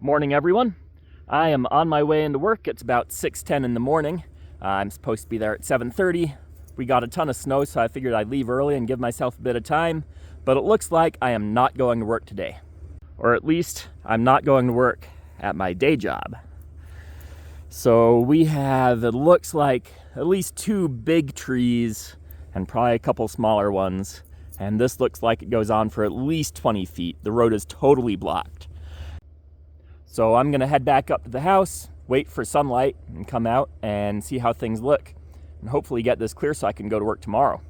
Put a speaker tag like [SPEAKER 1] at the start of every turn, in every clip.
[SPEAKER 1] Morning, everyone. I am on my way into work. It's about 6:10 in the morning. I'm supposed to be there at 7:30. We got a ton of snow, so I figured I'd leave early and give myself a bit of time. But it looks like I am not going to work today. Or at least, I'm not going to work at my day job. So we have, it looks like, at least 2 big trees and probably a couple smaller ones. And this looks like it goes on for at least 20 feet. The road is totally blocked. So I'm gonna head back up to the house, wait for sunlight, and come out and see how things look. And hopefully get this clear so I can go to work tomorrow.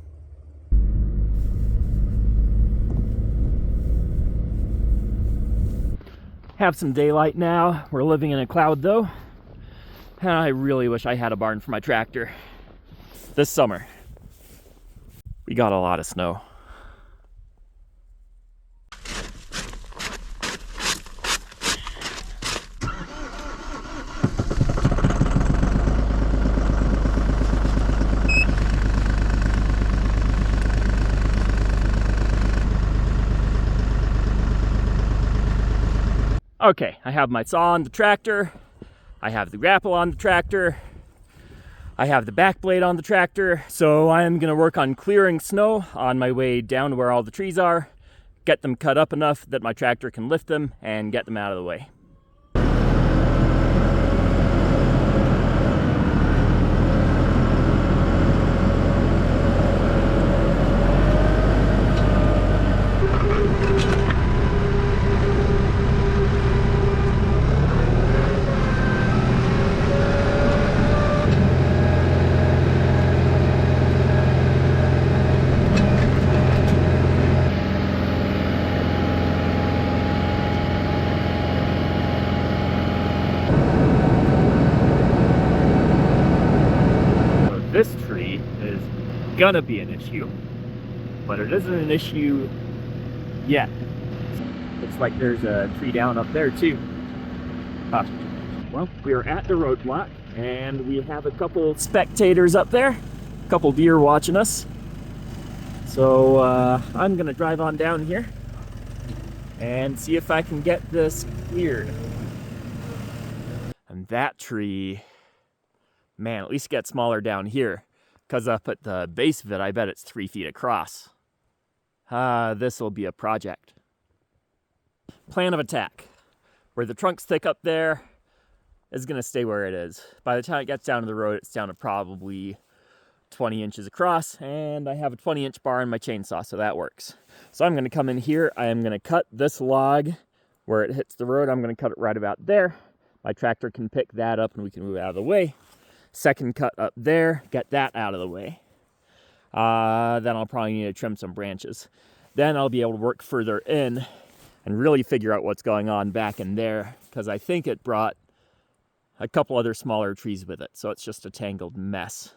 [SPEAKER 1] Have some daylight now. We're living in a cloud though. And I really wish I had a barn for my tractor. This summer, we got a lot of snow. Okay, I have my saw on the tractor, I have the grapple on the tractor, I have the back blade on the tractor, so I am gonna work on clearing snow on my way down to where all the trees are, get them cut up enough that my tractor can lift them and get them out of the way. This tree is gonna be an issue, but it isn't an issue yet. Looks like there's a tree down up there too. Well, we are at the roadblock and we have a couple spectators up there, a couple deer watching us. So I'm gonna drive on down here and see if I can get this cleared. And that tree, man, at least get smaller down here, because up at the base of it, I bet it's 3 feet across. This will be a project. Plan of attack. Where the trunk's thick up there is going to stay where it is. By the time it gets down to the road, it's down to probably 20 inches across, and I have a 20-inch bar in my chainsaw, so that works. So I'm going to come in here. I am going to cut this log where it hits the road. I'm going to cut it right about there. My tractor can pick that up and we can move it out of the way. Second cut up there, get that out of the way. Then I'll probably need to trim some branches. Then I'll be able to work further in and really figure out what's going on back in there, because I think it brought a couple other smaller trees with it, so it's just a tangled mess.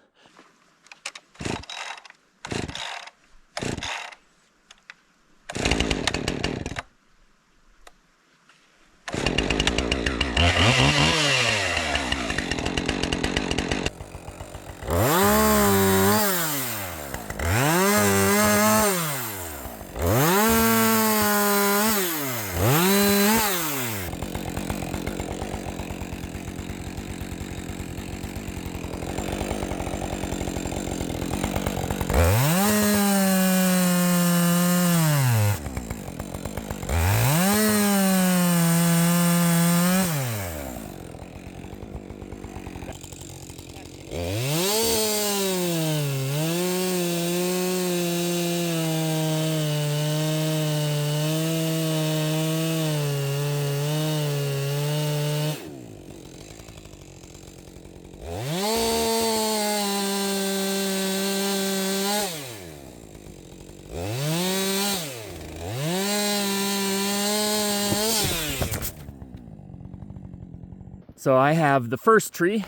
[SPEAKER 1] So I have the first tree,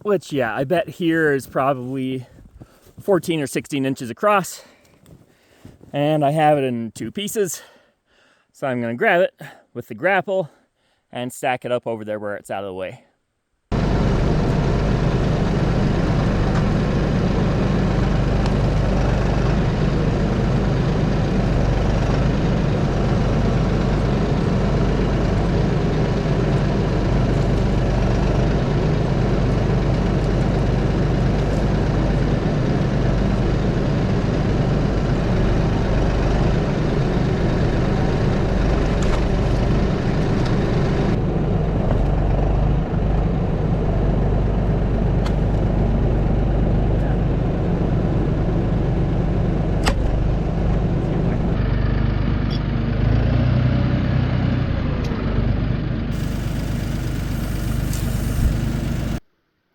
[SPEAKER 1] which, yeah, I bet here is probably 14 or 16 inches across. And I have it in 2 pieces. So I'm going to grab it with the grapple and stack it up over there where it's out of the way.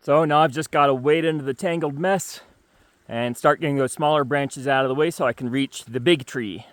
[SPEAKER 1] So now I've just got to wade into the tangled mess and start getting those smaller branches out of the way so I can reach the big tree.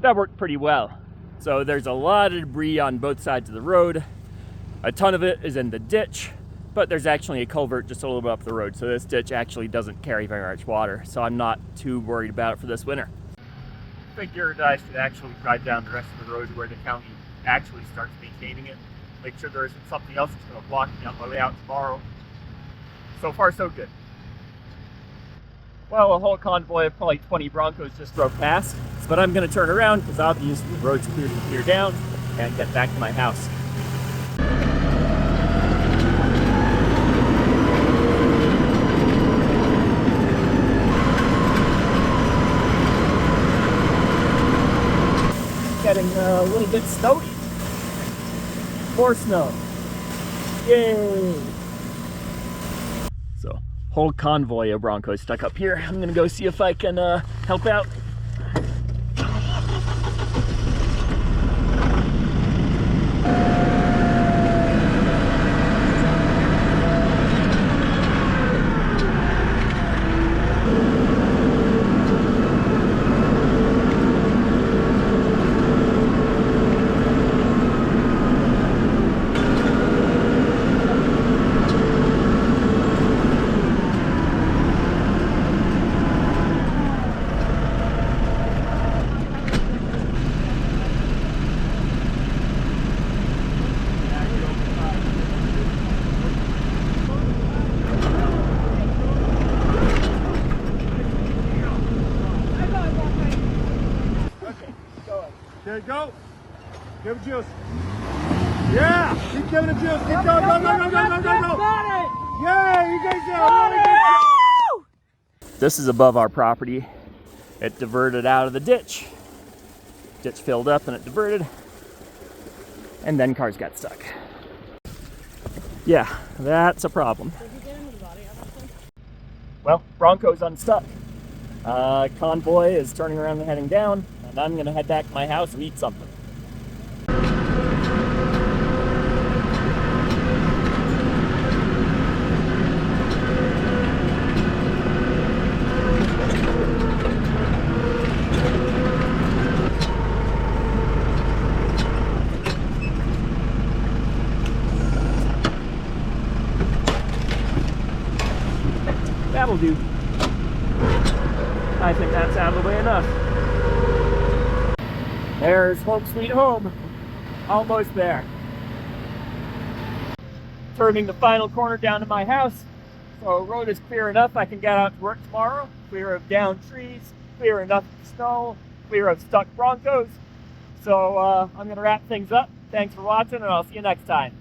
[SPEAKER 1] That worked pretty well. So there's a lot of debris on both sides of the road. A ton of it is in the ditch, but there's actually a culvert just a little bit up the road. So this ditch actually doesn't carry very much water. So I'm not too worried about it for this winter. Figured I should actually drive down the rest of the road where the county actually starts maintaining it. Make sure there isn't something else that's going to block me on my way out tomorrow. So far, so good. Well, a whole convoy of probably 20 Broncos just drove past, but I'm going to turn around because obviously the road's clear to clear down and get back to my house. Getting a little bit snowy. More snow. Yay! So, whole convoy of Broncos stuck up here. I'm gonna go see if I can help out.
[SPEAKER 2] Okay, go. Give it juice. Yeah, keep giving it juice. Keep going. Go, go, go, go, go, go, go. Yeah, you guys are really good.
[SPEAKER 1] This is above our property. It diverted out of the ditch. Ditch filled up and it diverted. And then cars got stuck. Yeah, that's a problem.
[SPEAKER 3] Did you get into the body of that thing?
[SPEAKER 1] Well, Bronco's unstuck. Convoy is turning around and heading down, and I'm gonna head back to my house and eat something. That'll do. I think that's out of the way enough. There's home sweet home. Almost there. Turning the final corner down to my house. So the road is clear enough I can get out to work tomorrow. Clear of downed trees, clear enough of snow, clear of stuck Broncos. So I'm going to wrap things up. Thanks for watching, and I'll see you next time.